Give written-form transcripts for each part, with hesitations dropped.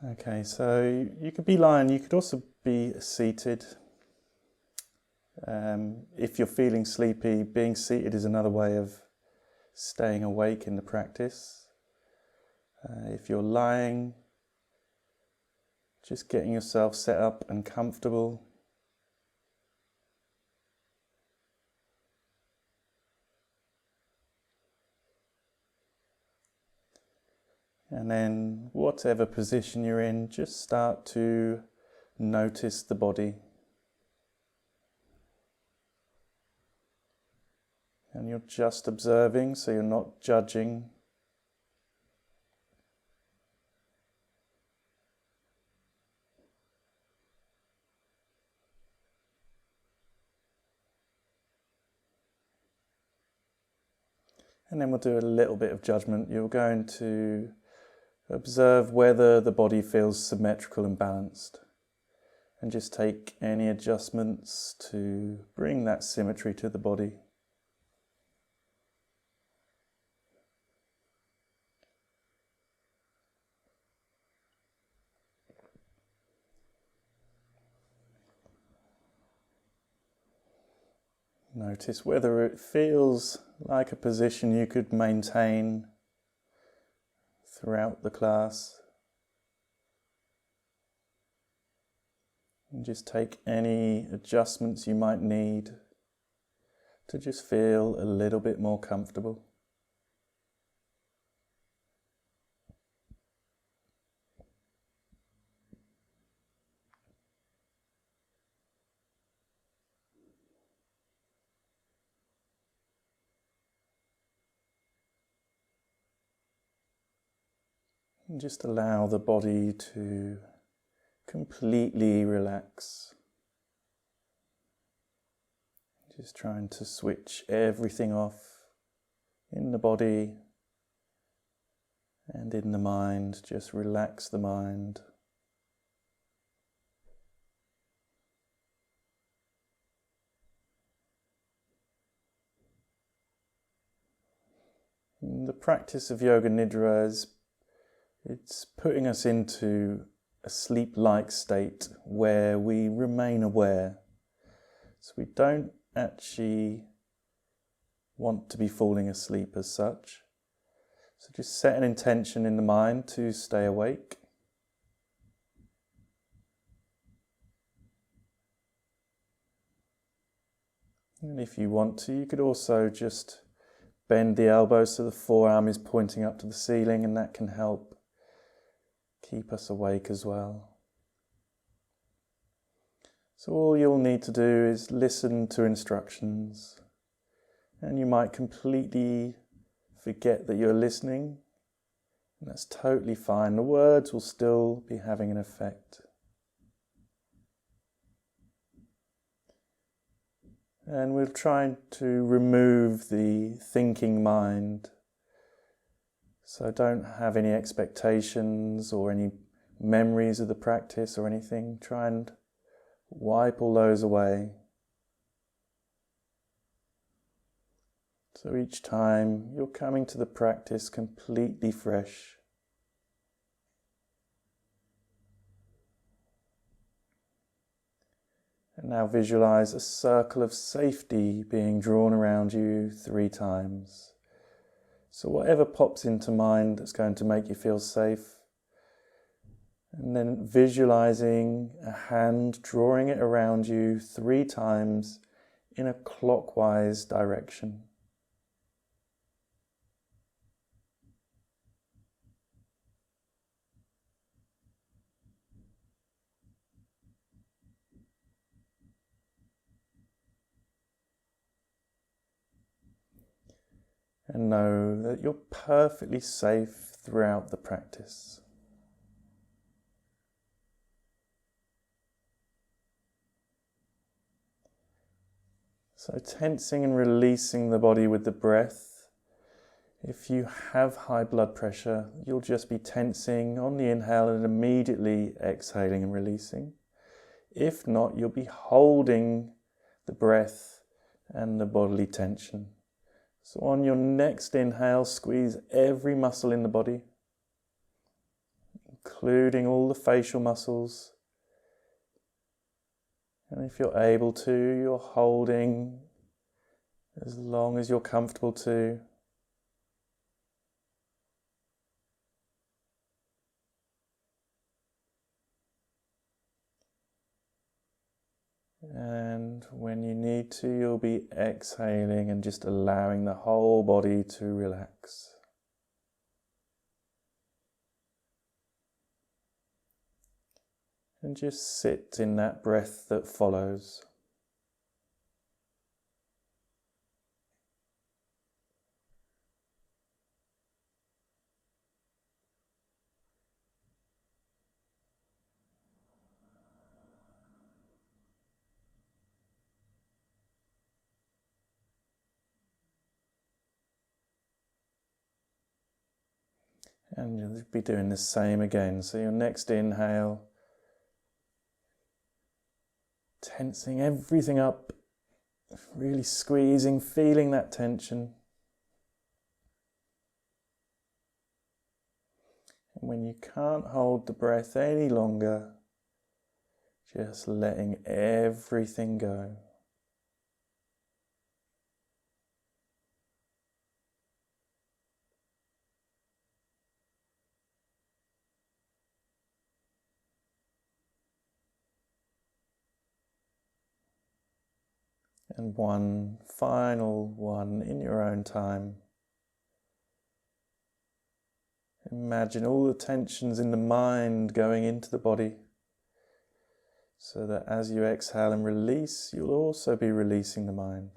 Okay, so you could be lying, you could also be seated. If you're feeling sleepy, being seated is another way of staying awake in the practice. If you're lying, just getting yourself set up and comfortable. And then whatever position you're in, just start to notice the body. And you're just observing, so you're not judging. And then we'll do a little bit of judgment. You're going to observe whether the body feels symmetrical and balanced. And just take any adjustments to bring that symmetry to the body. Notice whether it feels like a position you could maintain throughout the class. And just take any adjustments you might need to just feel a little bit more comfortable. And just allow the body to completely relax. Just trying to switch everything off in the body and in the mind. Just relax the mind. And the practice of yoga nidra it's putting us into a sleep-like state where we remain aware. So we don't actually want to be falling asleep as such. So just set an intention in the mind to stay awake. And if you want to, you could also just bend the elbows so the forearm is pointing up to the ceiling, and that can help keep us awake as well. So all you'll need to do is listen to instructions, and you might completely forget that you're listening, and that's totally fine. The words will still be having an effect. And we'll try to remove the thinking mind. So don't have any expectations or any memories of the practice or anything. Try and wipe all those away. So each time you're coming to the practice completely fresh. And now visualize a circle of safety being drawn around you 3 times. So whatever pops into mind that's going to make you feel safe. And then visualizing a hand, drawing it around you 3 times in a clockwise direction. And know that you're perfectly safe throughout the practice. So tensing and releasing the body with the breath. If you have high blood pressure, you'll just be tensing on the inhale and immediately exhaling and releasing. If not, you'll be holding the breath and the bodily tension. So on your next inhale, squeeze every muscle in the body. including all the facial muscles. And if you're able to, you're holding as long as you're comfortable to. And when you need to, you'll be exhaling and just allowing the whole body to relax. And just sit in that breath that follows. And you'll be doing the same again. So your next inhale, tensing everything up, really squeezing, feeling that tension. And when you can't hold the breath any longer, just letting everything go. And one final one in your own time. Imagine all the tensions in the mind going into the body, so that as you exhale and release, you'll also be releasing the mind.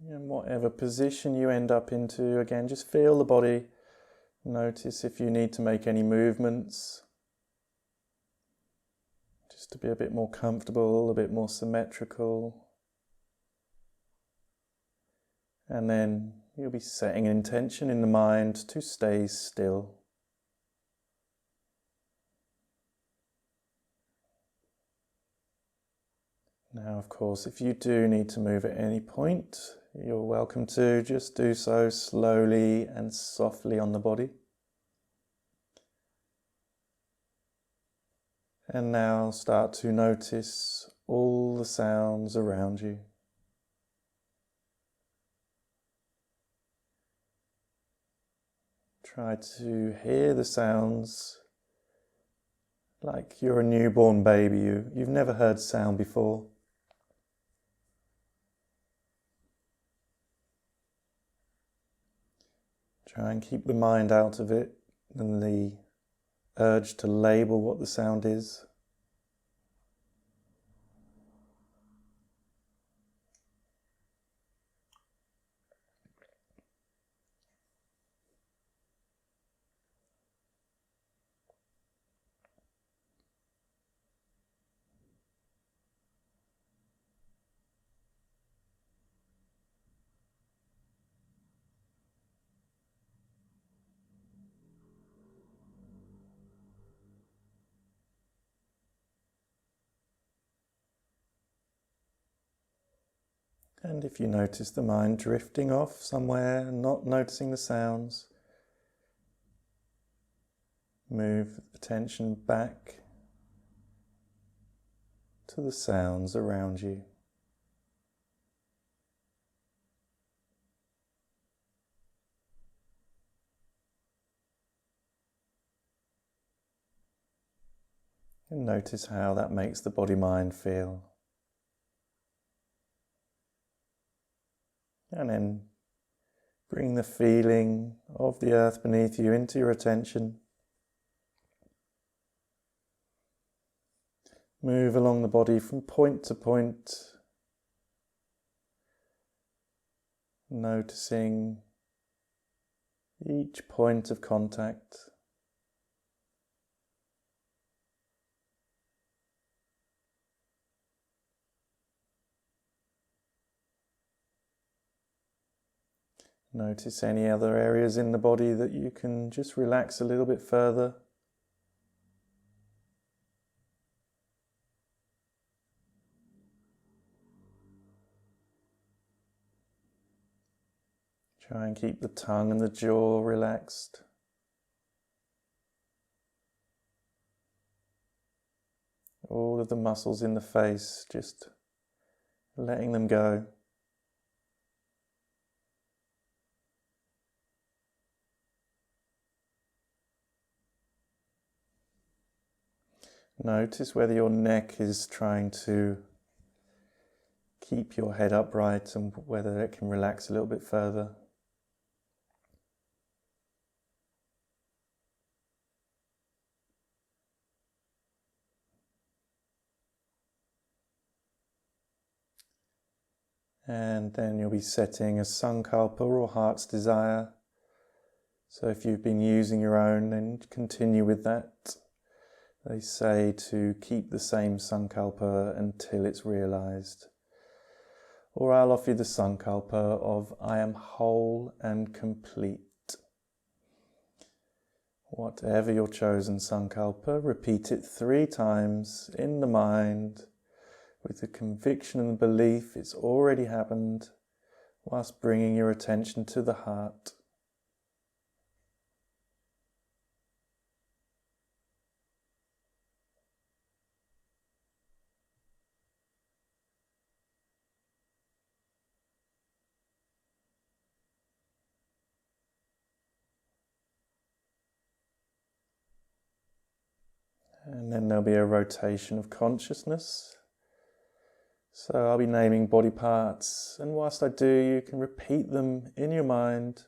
And whatever position you end up into, again, just feel the body. Notice if you need to make any movements, just to be a bit more comfortable, a bit more symmetrical. And then you'll be setting an intention in the mind to stay still. Now, of course, if you do need to move at any point, you're welcome to just do so slowly and softly on the body. And now start to notice all the sounds around you. Try to hear the sounds like you're a newborn baby. You've never heard sound before. Try and keep the mind out of it and the urge to label what the sound is. And if you notice the mind drifting off somewhere, not noticing the sounds, move attention back to the sounds around you. And notice how that makes the body-mind feel. And then bring the feeling of the earth beneath you into your attention. Move along the body from point to point, noticing each point of contact. Notice any other areas in the body that you can just relax a little bit further. Try and keep the tongue and the jaw relaxed. All of the muscles in the face, just letting them go. Notice whether your neck is trying to keep your head upright and whether it can relax a little bit further. And then you'll be setting a sankalpa or heart's desire. So if you've been using your own, then continue with that. They say to keep the same sankalpa until it's realized. Or I'll offer you the sankalpa of I am whole and complete. Whatever your chosen sankalpa, repeat it 3 times in the mind with the conviction and the belief it's already happened, whilst bringing your attention to the heart. And then there'll be a rotation of consciousness. So I'll be naming body parts, and whilst I do, you can repeat them in your mind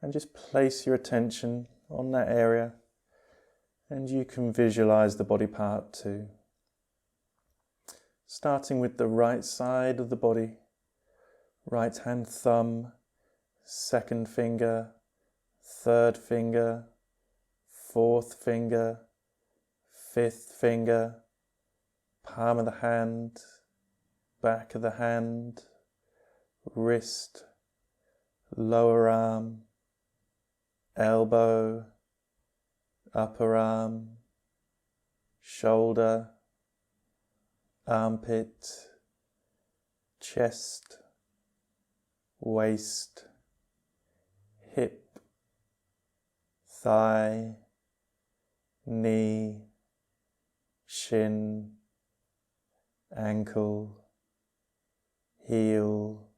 and just place your attention on that area, and you can visualize the body part too. Starting with the right side of the body, right hand thumb, second finger, third finger, fourth finger, fifth finger, palm of the hand, back of the hand, wrist, lower arm, elbow, upper arm, shoulder, armpit, chest, waist, hip, thigh, knee, shin, ankle, heel,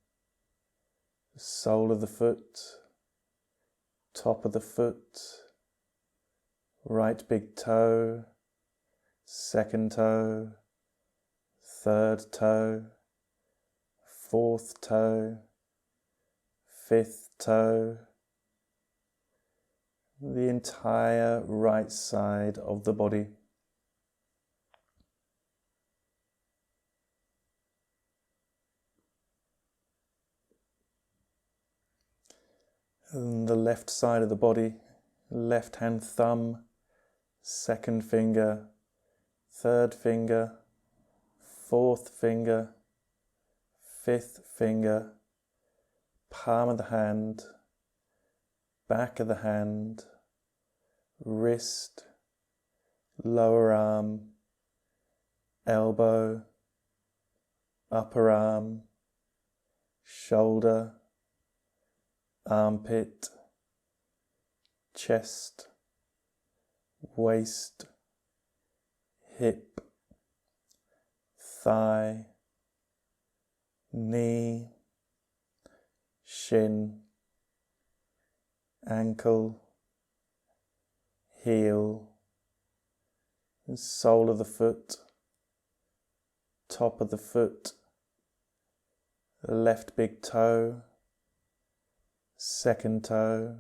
sole of the foot, top of the foot, right big toe, second toe, third toe, fourth toe, fifth toe, the entire right side of the body. And the left side of the body, left hand thumb, second finger, third finger, fourth finger, fifth finger, palm of the hand, back of the hand, wrist, lower arm, elbow, upper arm, shoulder, armpit, chest, waist, hip, thigh, knee, shin, ankle, heel, sole of the foot, top of the foot, the left big toe, second toe,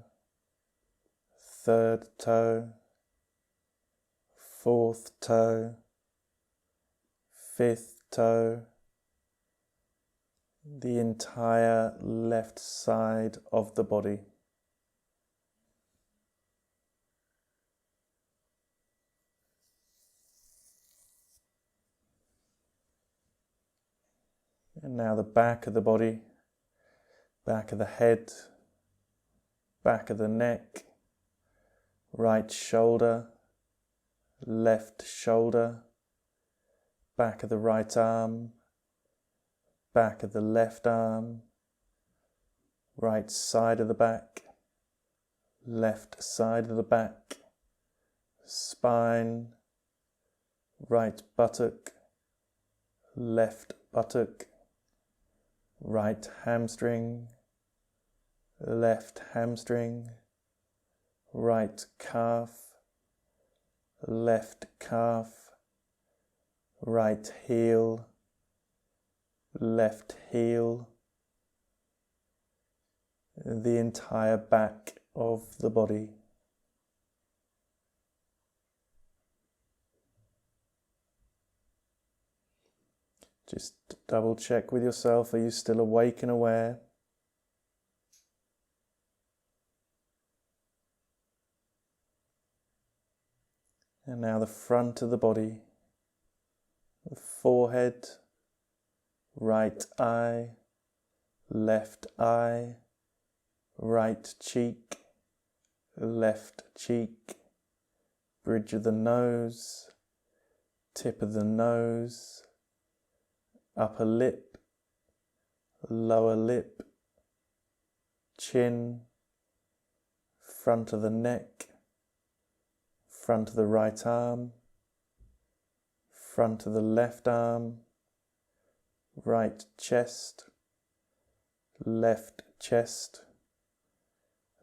third toe, fourth toe, fifth toe, the entire left side of the body. And now the back of the body, back of the head, back of the neck, right shoulder, left shoulder, back of the right arm, back of the left arm, right side of the back, left side of the back, spine, right buttock, left buttock, right hamstring, left hamstring, right calf, left calf, right heel, left heel, the entire back of the body. Just double check with yourself, are you still awake and aware? And now the front of the body, the forehead, right eye, left eye, right cheek, left cheek, bridge of the nose, tip of the nose, upper lip, lower lip, chin, front of the neck, front of the right arm, front of the left arm, right chest, left chest,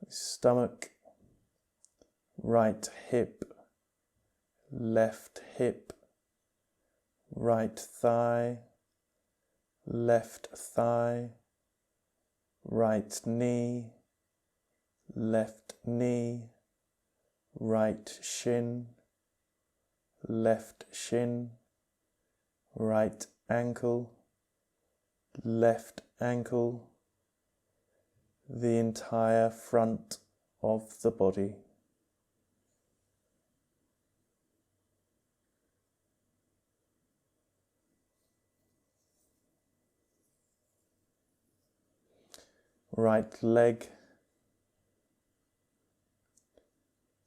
stomach, right hip, left hip, right thigh, left thigh, right knee, left knee, right shin, left shin, right ankle, left ankle, the entire front of the body. Right leg,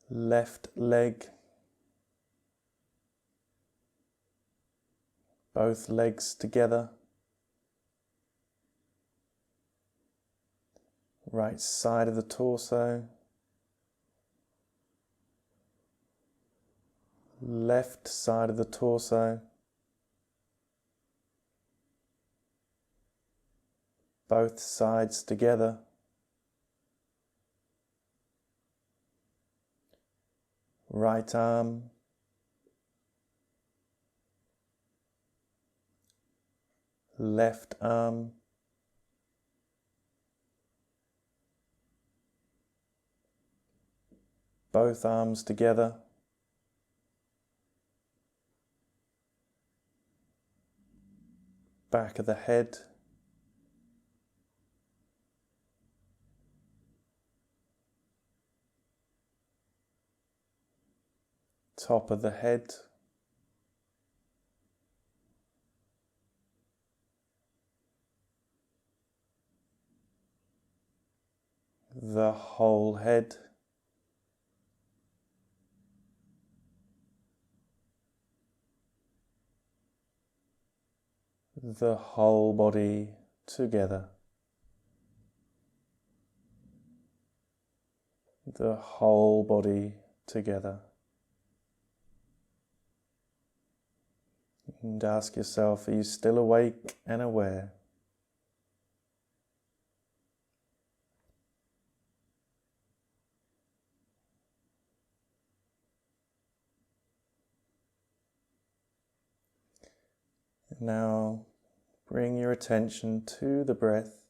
left leg, both legs together, right side of the torso, left side of the torso, both sides together, right arm, left arm, both arms together, back of the head, top of the head, the whole head, the whole body together, the whole body together. And ask yourself, are you still awake and aware? Now bring your attention to the breath,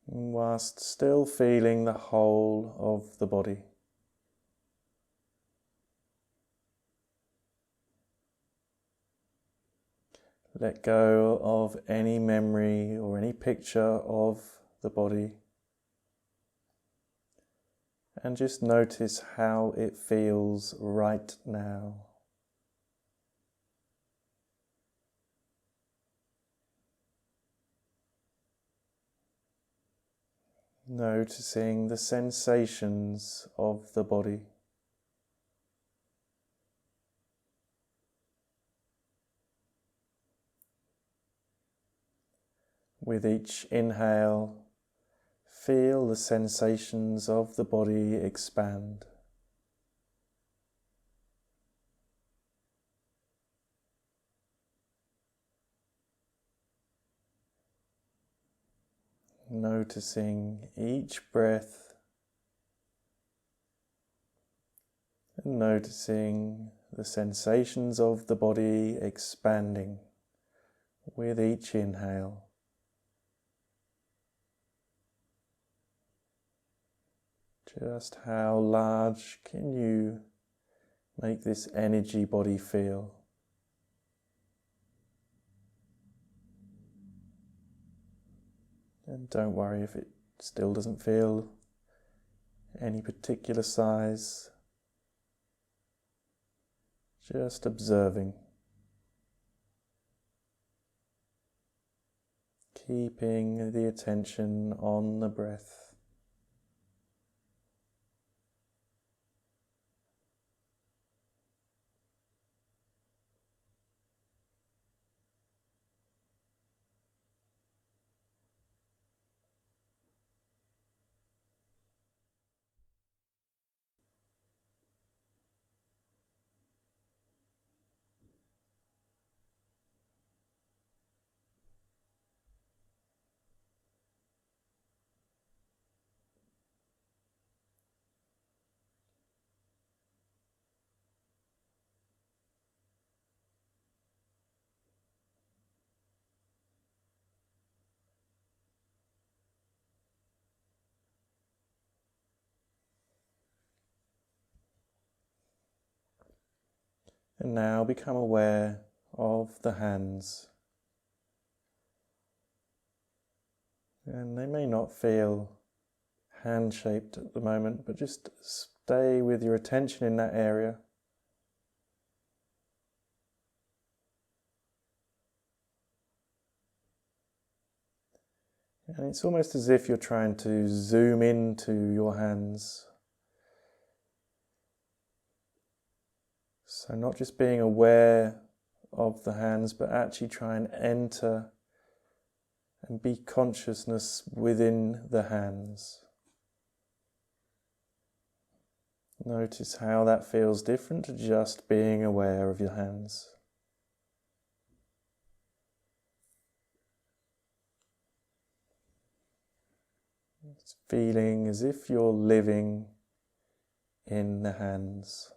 whilst still feeling the whole of the body. Let go of any memory or any picture of the body, and just notice how it feels right now. Noticing the sensations of the body. With each inhale, feel the sensations of the body expand. Noticing each breath and noticing the sensations of the body expanding with each inhale. Just how large can you make this energy body feel? And don't worry if it still doesn't feel any particular size. Just observing. Keeping the attention on the breath. And now become aware of the hands. And they may not feel hand-shaped at the moment, but just stay with your attention in that area. And it's almost as if you're trying to zoom into your hands. So not just being aware of the hands, but actually try and enter and be consciousness within the hands. Notice how that feels different to just being aware of your hands. It's feeling as if you're living in the hands.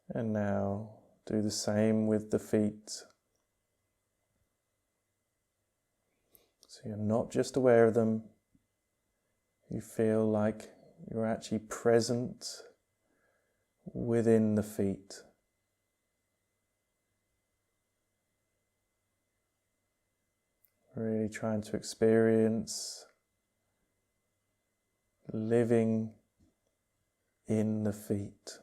And now do the same with the feet. So you're not just aware of them, you feel like you're actually present within the feet. Really trying to experience living in the feet.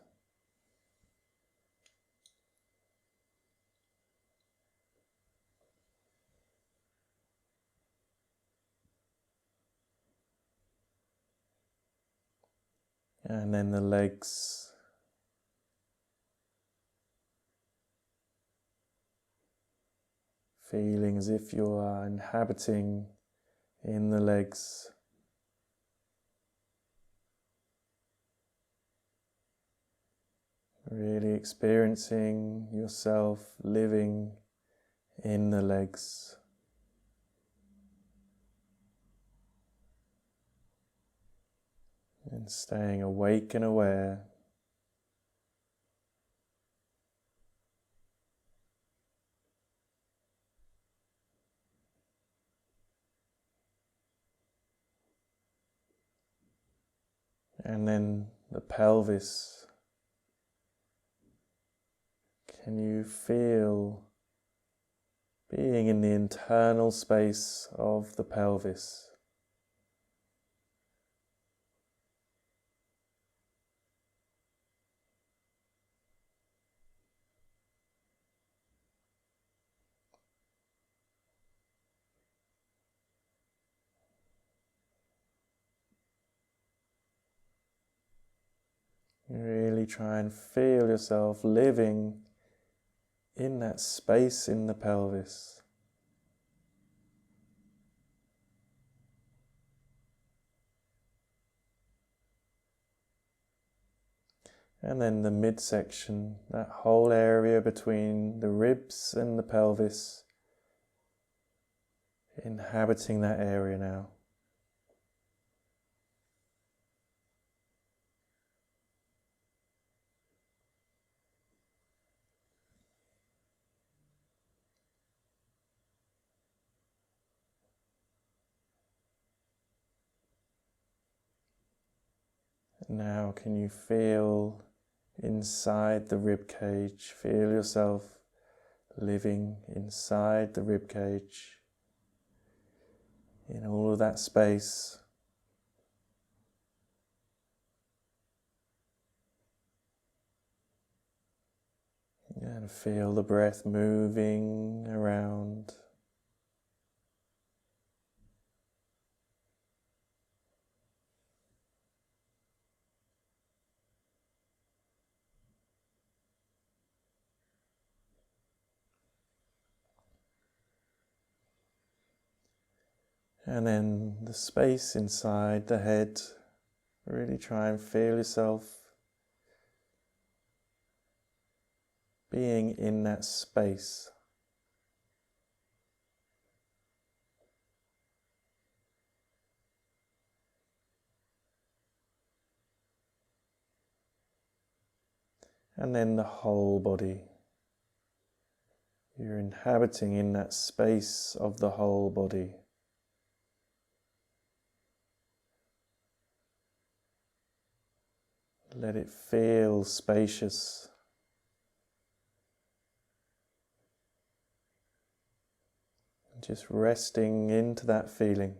And then the legs. Feeling as if you are inhabiting in the legs. Really experiencing yourself living in the legs. And staying awake and aware. And then the pelvis. Can you feel being in the internal space of the pelvis? really try and feel yourself living in that space in the pelvis. And then the midsection, that whole area between the ribs and the pelvis, inhabiting that area now. Now can you feel inside the rib cage? Feel yourself living inside the rib cage, in all of that space. And feel the breath moving around. And then the space inside the head, really try and feel yourself being in that space. And then the whole body. You're inhabiting in that space of the whole body. Let it feel spacious. Just resting into that feeling.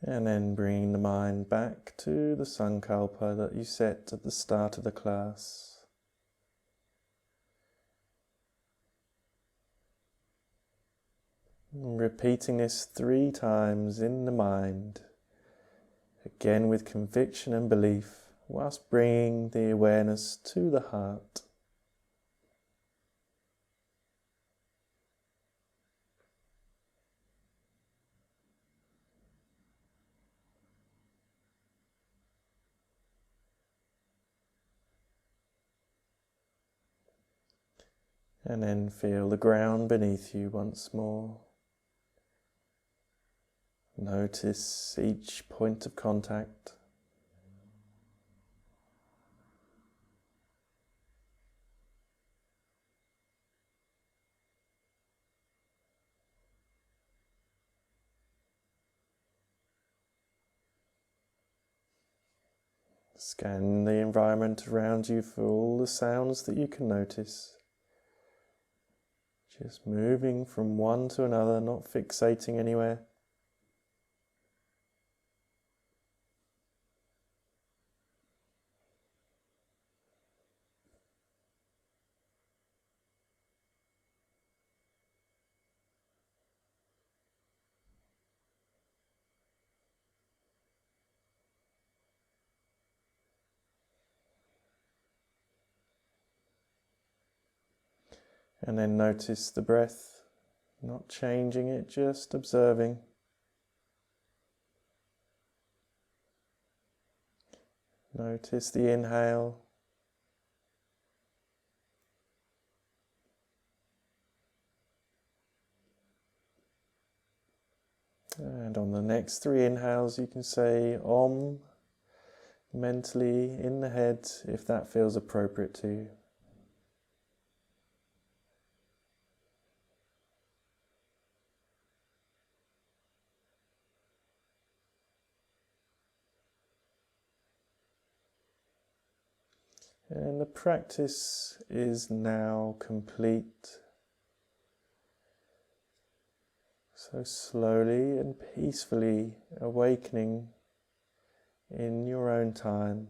And then bring the mind back to the sankalpa that you set at the start of the class. Repeating this 3 times in the mind, again with conviction and belief, whilst bringing the awareness to the heart. And then feel the ground beneath you once more. Notice each point of contact. Scan the environment around you for all the sounds that you can notice. Just moving from one to another, not fixating anywhere. And then notice the breath, not changing it, just observing. Notice the inhale. And on the next 3 inhales you can say Om mentally in the head if that feels appropriate to you. And the practice is now complete. So slowly and peacefully awakening in your own time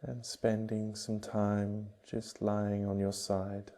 and spending some time just lying on your side.